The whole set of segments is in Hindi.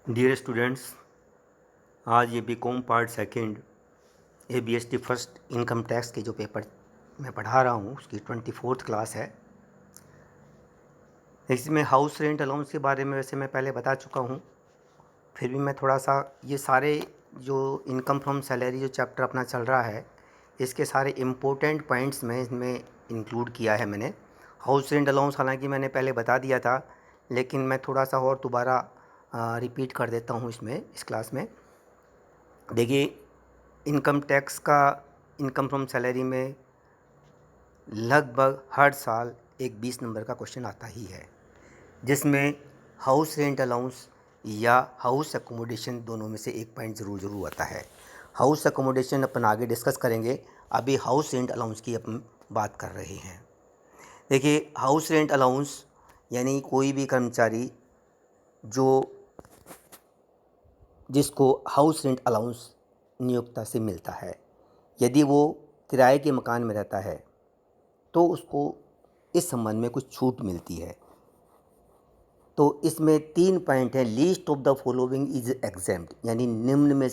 डियर स्टूडेंट्स, आज ये BCom part second ABST first income tax के जो पेपर मैं पढ़ा रहा हूँ उसकी 24th क्लास है। इसमें हाउस रेंट अलाउंस के बारे में वैसे मैं पहले बता चुका हूँ, फिर भी मैं थोड़ा सा ये सारे जो इनकम फ्रॉम सैलरी जो चैप्टर अपना चल रहा है इसके सारे इम्पोर्टेंट पॉइंट्स में इसमें इंक्लूड किया है मैंने। हाउस रेंट अलाउंस हालांकि मैंने पहले बता दिया था, लेकिन मैं थोड़ा सा और दोबारा रिपीट कर देता हूँ इसमें इस क्लास में। देखिए, इनकम टैक्स का इनकम फ्रॉम सैलरी में लगभग हर साल एक 20 नंबर का क्वेश्चन आता ही है, जिसमें हाउस रेंट अलाउंस या हाउस अकोमोडेशन दोनों में से एक पॉइंट ज़रूर आता है। हाउस अकोमोडेशन अपन आगे डिस्कस करेंगे, अभी हाउस रेंट अलाउंस की अपन बात कर रहे हैं। देखिए, हाउस रेंट अलाउंस यानी कोई भी कर्मचारी जिसको हाउस रेंट अलाउंस नियोक्ता से मिलता है, यदि वो किराए के मकान में रहता है तो उसको इस संबंध में कुछ छूट मिलती है। तो इसमें 3 पॉइंट हैं। Least of the following is exempt, यानी निम्न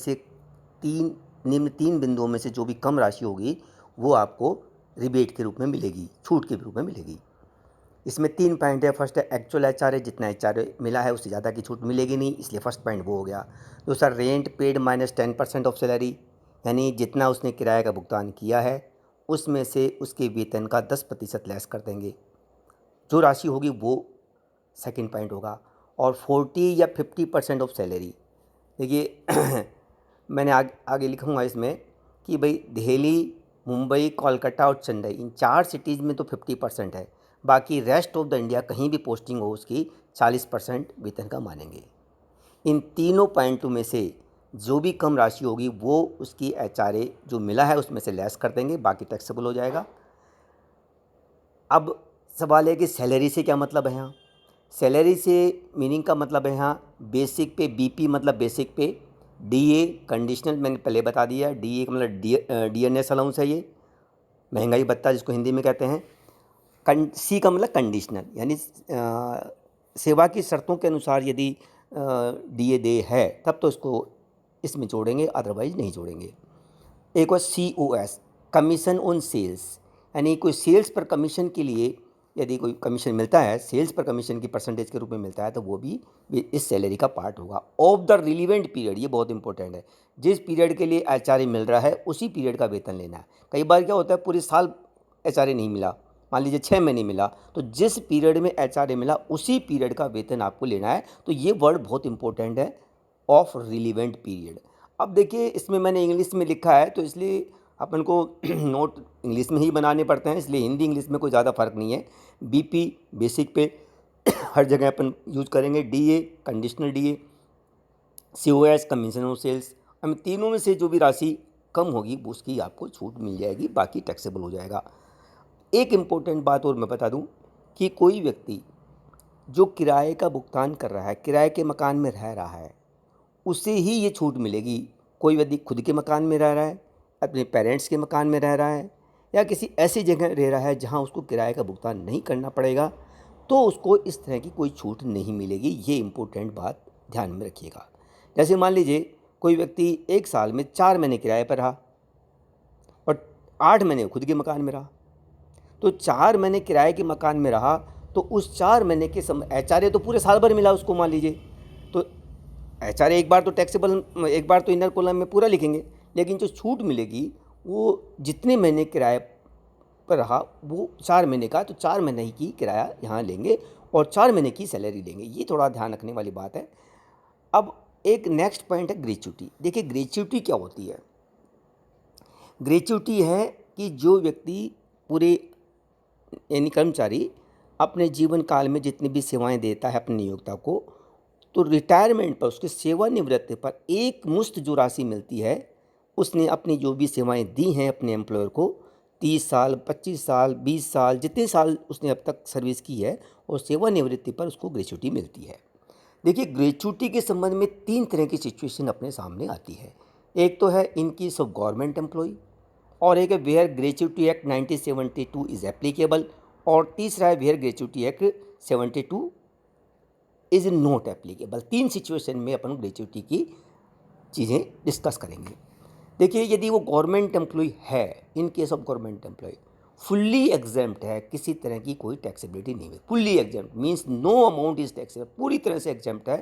तीन बिंदुओं में से जो भी कम राशि होगी वो आपको रिबेट के रूप में मिलेगी, छूट के रूप में मिलेगी। इसमें 3 पॉइंट है। फर्स्ट है एक्चुअल HRA, जितना HRA मिला है उससे ज़्यादा की छूट मिलेगी नहीं, इसलिए फर्स्ट पॉइंट वो हो गया। दूसरा, rent paid minus 10% of salary, यानी जितना उसने किराए का भुगतान किया है उसमें से उसके वेतन का 10% लेस कर देंगे, जो राशि होगी वो सेकंड पॉइंट होगा। और 40 या 50% ऑफ सैलरी, देखिए मैंने आगे लिखूँगा इसमें कि भाई दिल्ली, मुंबई, कोलकाता और चेन्नई, इन 4 सिटीज़ में तो 50% है, बाकी रेस्ट ऑफ द इंडिया कहीं भी पोस्टिंग हो उसकी 40% वेतन का मानेंगे। इन तीनों पॉइंटों में से जो भी कम राशि होगी वो उसकी HRA जो मिला है उसमें से लेस कर देंगे, बाकी टैक्सेबल हो जाएगा। अब सवाल है कि सैलरी से क्या मतलब है यहाँ। सैलरी से मीनिंग का मतलब है यहाँ बेसिक पे, BP मतलब बेसिक पे, DA कंडीशनल मैंने पहले बता दिया, DA का मतलब DNS अलाउंस है, ये महंगाई भत्ता जिसको हिंदी में कहते हैं। C का मतलब कंडीशनल, यानी सेवा की शर्तों के अनुसार यदि DA दे है तब तो इसको इसमें जोड़ेंगे, अदरवाइज नहीं जोड़ेंगे। एक और COS, कमीशन ऑन सेल्स, यानी कोई सेल्स पर कमीशन के लिए यदि कोई कमीशन मिलता है, सेल्स पर कमीशन की परसेंटेज के रूप में मिलता है, तो वो भी इस सैलरी का पार्ट होगा। ऑफ द रिलीवेंट पीरियड, ये बहुत इंपॉर्टेंट है, जिस पीरियड के लिए HRA मिल रहा है उसी पीरियड का वेतन लेना है। कई बार क्या होता है पूरे साल HRA नहीं मिला, मान लीजिए 6 महीने मिला, तो जिस पीरियड में HRA मिला उसी पीरियड का वेतन आपको लेना है। तो ये वर्ड बहुत इंपॉर्टेंट है, ऑफ रिलीवेंट पीरियड। अब देखिए, इसमें मैंने इंग्लिश में लिखा है तो इसलिए अपन को नोट इंग्लिश में ही बनाने पड़ते हैं, इसलिए हिंदी इंग्लिश में कोई ज़्यादा फ़र्क नहीं है। BP बेसिक पे हर जगह अपन यूज़ करेंगे, DA conditional DA, COS commission on sales. हम तीनों में से जो भी राशि कम होगी उसकी आपको छूट मिल जाएगी, बाकी टैक्सेबल हो जाएगा। एक इम्पोर्टेंट बात और मैं बता दूं कि कोई व्यक्ति जो किराए का भुगतान कर रहा है, किराए के मकान में रह रहा है, उसे ही ये छूट मिलेगी। कोई व्यक्ति खुद के मकान में रह रहा है, अपने पेरेंट्स के मकान में रह रहा है, या किसी ऐसी जगह रह रहा है जहाँ उसको किराए का भुगतान नहीं करना पड़ेगा, तो उसको इस तरह की कोई छूट नहीं मिलेगी। ये इम्पोर्टेंट बात ध्यान में रखिएगा। जैसे मान लीजिए कोई व्यक्ति 1 साल में 4 महीने किराए पर रहा और 8 महीने खुद के मकान में रहा, तो 4 महीने किराए के मकान में रहा तो उस 4 महीने के HRA तो पूरे साल भर मिला उसको, मान लीजिए, तो HRA एक बार तो टैक्सेबल, एक बार तो इनर कॉलम में पूरा लिखेंगे, लेकिन जो छूट मिलेगी वो जितने महीने किराए पर रहा वो 4 महीने का, तो 4 महीने की किराया यहाँ लेंगे और 4 महीने की सैलरी लेंगे। ये थोड़ा ध्यान रखने वाली बात है। अब एक नेक्स्ट पॉइंट है ग्रेच्युटी। देखिए, ग्रेच्युटी क्या होती है। ग्रेच्युटी है कि जो व्यक्ति पूरे, यानी कर्मचारी अपने जीवन काल में जितनी भी सेवाएं देता है अपने नियोक्ता को, तो रिटायरमेंट पर, उसके सेवानिवृत्ति पर एक मुश्त जो राशि मिलती है, उसने अपनी जो भी सेवाएं दी हैं अपने एम्प्लॉयर को, 30 साल, 25 साल, 20 साल, जितने साल उसने अब तक सर्विस की है, और सेवानिवृत्ति पर उसको ग्रेच्युटी मिलती है। देखिए, ग्रेच्युटी के संबंध में 3 तरह की सिचुएशन अपने सामने आती है। एक तो है in case of government employ, और एक है where gratuity act 1972 is applicable, और तीसरा है where gratuity act 72 is not applicable. 3 situation में अपन ग्रेच्युटी की चीज़ें डिस्कस करेंगे। देखिए, यदि वो गवर्नमेंट एम्प्लॉय है, in case of government employ fully exempt है, किसी तरह की कोई टैक्सेबिलिटी नहीं है। Fully exempt means no amount is taxable, पूरी तरह से एग्जेम्प्ट है,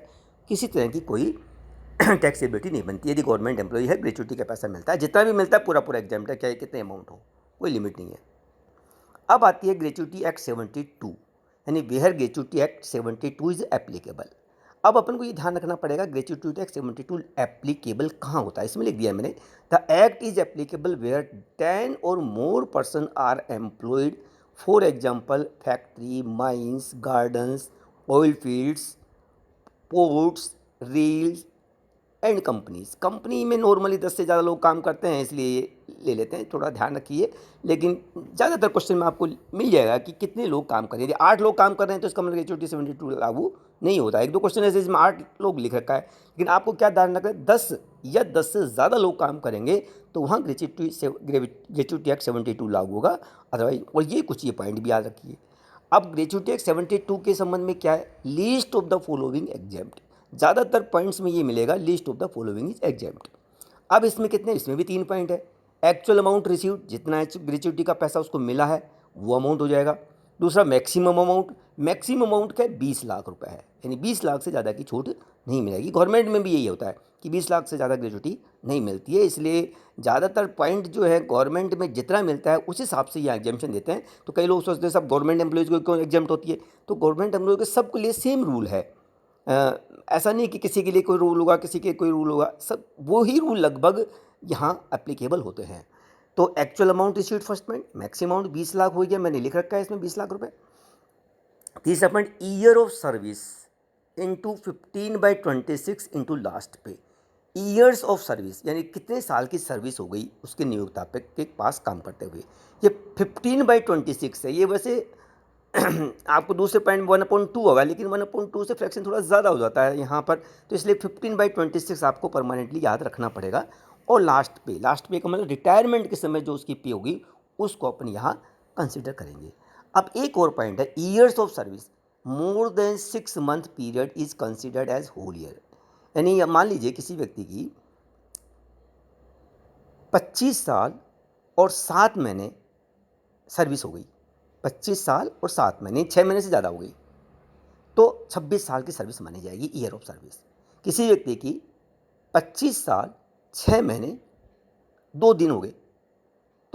किसी तरह की कोई टैक्सेबिलिटी नहीं बनती। यदि गवर्नमेंट एम्प्लॉय है, ग्रेच्युटी का पैसा मिलता है, जितना भी मिलता है पूरा पूरा एग्जेम्प्ट है, चाहे कितने अमाउंट हो, कोई लिमिट नहीं है। अब आती है ग्रेच्युटी एक्ट 72, यानी where gratuity act 72 is applicable. अब अपन को ये ध्यान रखना पड़ेगा, ग्रेच्युटी एक्ट 72 एप्लीकेबल कहाँ होता है। इसमें लिख दिया मैंने, the act is applicable where 10 और more person are employed, for example factory, mines, gardens, oil fields, ports, rails and companies. Company में नॉर्मली 10 से ज़्यादा लोग काम करते हैं, इसलिए ले लेते हैं, थोड़ा ध्यान रखिए। लेकिन ज़्यादातर क्वेश्चन में आपको मिल जाएगा कि कितने लोग काम कर रहे हैं। यदि 8 लोग काम कर रहे हैं तो इसका मतलब ग्रेच्युटी 72 लागू नहीं होता। 1-2 क्वेश्चन ऐसे जिसमें 8 लोग लिख रखा है, लेकिन आपको क्या ध्यान रखना है, 10 या 10 से ज़्यादा लोग काम करेंगे तो वहाँ ग्रेच्युटी एक्ट 72 लागू होगा, अदरवाइज। और ये कुछ ये पॉइंट भी याद रखिए। अब ग्रेच्युटी एक्ट 72 के संबंध में क्या है, least of the following exempt. ज़्यादातर पॉइंट्स में ये मिलेगा, list of the following is exempt. अब इसमें कितने, इसमें भी 3 पॉइंट है। एक्चुअल अमाउंट रिसीव्ड, जितना ग्रेच्युटी का पैसा उसको मिला है वो अमाउंट हो जाएगा। दूसरा मैक्सिमम अमाउंट, मैक्सिमम अमाउंट क्या है, 20 लाख रुपए है, यानी 20 लाख से ज़्यादा की छूट नहीं मिलेगी। गवर्नमेंट में भी यही होता है कि 20 लाख से ज़्यादा ग्रेच्युटी नहीं मिलती है, इसलिए ज़्यादातर पॉइंट जो है गवर्नमेंट में जितना मिलता है उस हिसाब से यहाँ एग्जामेशन देते हैं। तो कई लोग सोचते हैं सब गवर्नमेंट एम्प्लॉयज़ को क्यों एग्जाम्प्ट होती है, तो गवर्नमेंट एम्प्लॉय के सबके लिए सेम रूल है। ऐसा नहीं कि किसी के लिए कोई रूल होगा, किसी के कोई रूल होगा, सब वो ही रूल लगभग यहाँ एप्लीकेबल होते हैं। तो actual amount received first point, maximum amount 20 lakh हो गया, मैंने लिख रखा है इसमें 20 लाख रुपए। तीसरा point, year of service into 15/26 into last पे। ईयर्स ऑफ सर्विस यानी कितने साल की सर्विस हो गई उसके नियोक्ता पे के पास काम करते हुए, ये 15/26 है। ये वैसे आपको दूसरे पॉइंट 1/2 होगा, लेकिन 1/2 से फ्रैक्शन थोड़ा ज़्यादा हो जाता है यहाँ पर, तो इसलिए 15/26 आपको परमानेंटली याद रखना पड़ेगा। और लास्ट पे का मतलब रिटायरमेंट के समय जो उसकी पे होगी उसको अपन यहाँ कंसिडर करेंगे। अब एक और पॉइंट है, years of service more than 6 month period is considered as whole year. यानी मान लीजिए किसी व्यक्ति की 25 साल और 7 महीने सर्विस हो गई, 25 साल और 7 महीने, 6 महीने से ज़्यादा हो गई, तो 26 साल की सर्विस मानी जाएगी ईयर ऑफ सर्विस। किसी व्यक्ति की 25 साल 6 महीने 2 दिन हो गए,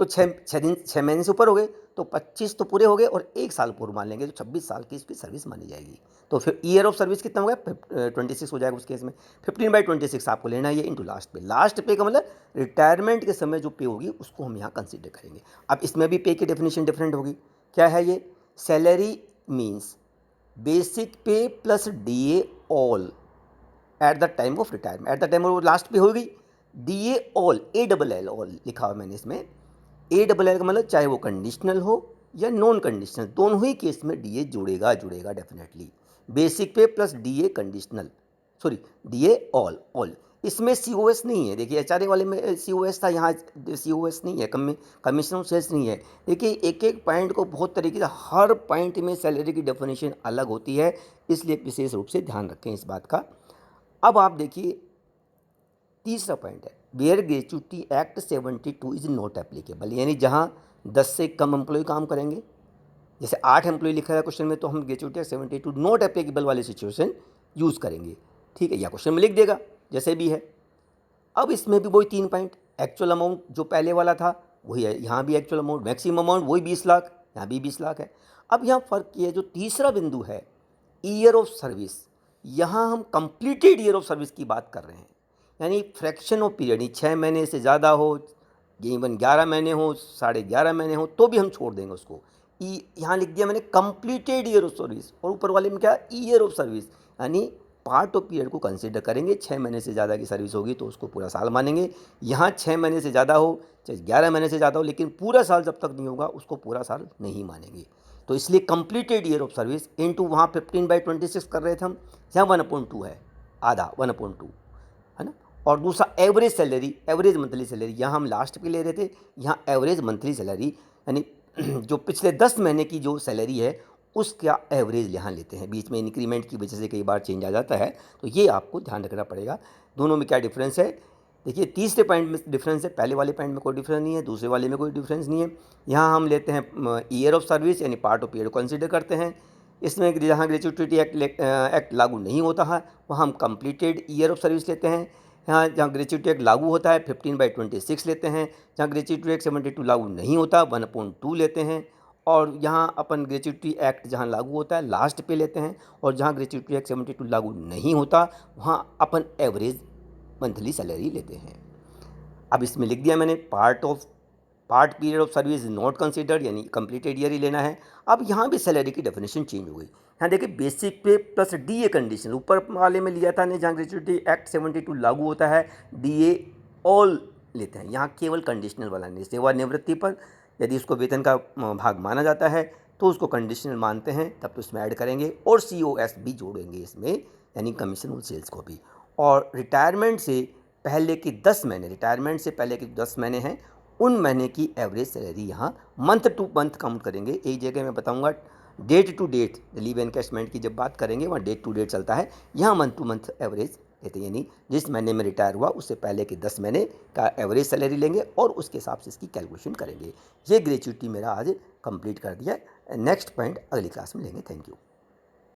तो 6 महीने से ऊपर हो गए, तो 25 तो पूरे हो गए और 1 साल पूर्व मान लेंगे, तो 26 साल की इसकी सर्विस मानी जाएगी। तो फिर ईयर ऑफ सर्विस कितना हो गया, 26 हो जाएगा उस केस में। 15/26 आपको लेना है ये इंटू लास्ट पे। लास्ट पे का मतलब रिटायरमेंट के समय जो पे होगी उसको हम यहाँ कंसिडर करेंगे। अब इसमें भी पे की डेफिनेशन डिफरेंट होगी। क्या है ये, सैलरी मीन्स बेसिक पे plus DA all at the time of retirement. At the time of last पे होगी, DA ऑल, ALL ऑल लिखा हुआ मैंने इसमें। ALL का मतलब चाहे वो कंडीशनल हो या नॉन कंडीशनल, दोनों ही केस में DA जुड़ेगा डेफिनेटली। बेसिक पे plus DA conditional, sorry DA all. इसमें COS नहीं है। देखिए HRA वाले में COS था, यहाँ COS नहीं है, कमीशन ऑफ सेल्स नहीं है। देखिए एक एक पॉइंट को बहुत तरीके से, हर पॉइंट में सैलरी की डेफिनेशन अलग होती है, इसलिए विशेष रूप से ध्यान रखें इस बात का। अब आप देखिए तीसरा पॉइंट है, where gratuity act 72 is not applicable, यानी जहाँ 10 से कम एम्प्लॉय काम करेंगे, जैसे 8 एम्प्लॉय लिखा है क्वेश्चन में, तो हम ग्रेच्युटी एक्ट 72 नॉट एप्लीकेबल वाली सिचुएशन यूज़ करेंगे। ठीक है, या क्वेश्चन में लिख देगा जैसे भी है। अब इसमें भी वही 3 पॉइंट, एक्चुअल अमाउंट जो पहले वाला था वही है, यहाँ भी एक्चुअल अमाउंट, मैक्सिमम अमाउंट वही 20 लाख, यहाँ भी 20 लाख है। अब यहाँ फ़र्क ये है, जो तीसरा बिंदु है ईयर ऑफ सर्विस, यहाँ हम कंप्लीटेड ईयर ऑफ सर्विस की बात कर रहे हैं, यानी फ्रैक्शन ऑफ पीरियड, 6 महीने से ज़्यादा हो, इवन 11 महीने हो, 11.5 महीने हो, तो भी हम छोड़ देंगे उसको। यहाँ लिख दिया मैंने कंप्लीटेड ईयर ऑफ सर्विस, और ऊपर वाले में क्या, ईयर ऑफ सर्विस, यानी पार्ट ऑफ पीरियड को कंसीडर करेंगे। 6 महीने से ज़्यादा की सर्विस होगी तो उसको पूरा साल मानेंगे। यहाँ 6 महीने से ज़्यादा हो चाहे 11 महीने से ज़्यादा हो, लेकिन पूरा साल जब तक नहीं होगा उसको पूरा साल नहीं मानेंगे। तो इसलिए completed year of service into, वहाँ 15/26 कर रहे थे हम, यहाँ 1/2 है, आधा 1/2 है ना। और दूसरा average salary, average monthly salary, यहाँ हम लास्ट पे ले रहे थे, यहाँ एवरेज मंथली सैलरी, यानी जो पिछले 10 महीने की जो सैलरी है उसका एवरेज यहाँ लेते हैं। बीच में इंक्रीमेंट की वजह से कई बार चेंज आ जाता है, तो ये आपको ध्यान रखना पड़ेगा। दोनों में क्या डिफरेंस है, देखिए तीसरे पॉइंट में डिफरेंस है। पहले वाले पॉइंट में कोई डिफरेंस नहीं है, दूसरे वाले में कोई डिफरेंस नहीं है। यहाँ हम लेते हैं ईयर ऑफ सर्विस यानी पार्ट ऑफ पीरियड कंसिडर करते हैं। इसमें जहाँ ग्रेच्युटी एक्ट लागू नहीं होता है वहाँ हम कंप्लीटेड ईयर ऑफ सर्विस लेते हैं। यहाँ जहाँ ग्रेच्युटी एक्ट लागू होता है 15/26 लेते हैं। जहाँ ग्रेच्युटी एक्ट 72 लागू नहीं होता 1/2 लेते हैं। और यहाँ अपन ग्रेच्युटी एक्ट जहाँ लागू होता है लास्ट पे लेते हैं, और जहाँ ग्रेच्युटी एक्ट 72 लागू नहीं होता वहाँ अपन एवरेज मंथली सैलरी लेते हैं। अब इसमें लिख दिया मैंने part period of service is not considered, यानी कंप्लीटेड ईयर ही लेना है। अब यहाँ भी सैलरी की डेफिनेशन चेंज हो गई। यहाँ देखिए बेसिक पे प्लस डीए कंडीशन, ऊपर वाले में लिया था ने जहाँ ग्रेच्युटी एक्ट 72 लागू होता है डीए ऑल लेते हैं। यहाँ केवल कंडीशनल वाला नहीं, सेवानिवृत्ति पर यदि उसको वेतन का भाग माना जाता है तो उसको कंडीशनल मानते हैं, तब तो इसमें ऐड करेंगे और COS भी जोड़ेंगे इसमें, यानी कमीशन और सेल्स को भी। और रिटायरमेंट से पहले के 10 महीने, रिटायरमेंट से पहले के 10 महीने हैं, उन महीने की एवरेज सैलरी यहाँ मंथ टू मंथ काउंट करेंगे। एक जगह मैं बताऊंगा date to date, leave encashment की जब बात करेंगे वहाँ डेट टू डेट चलता है, यहाँ मंथ टू मंथ एवरेज लेते हैं, यानी जिस महीने में रिटायर हुआ उससे पहले के 10 महीने का एवरेज सैलरी लेंगे और उसके हिसाब से इसकी कैलकुलेशन करेंगे। ये ग्रेच्युटी मेरा आज कंप्लीट कर दिया। नेक्स्ट पॉइंट अगली क्लास में लेंगे। Thank you.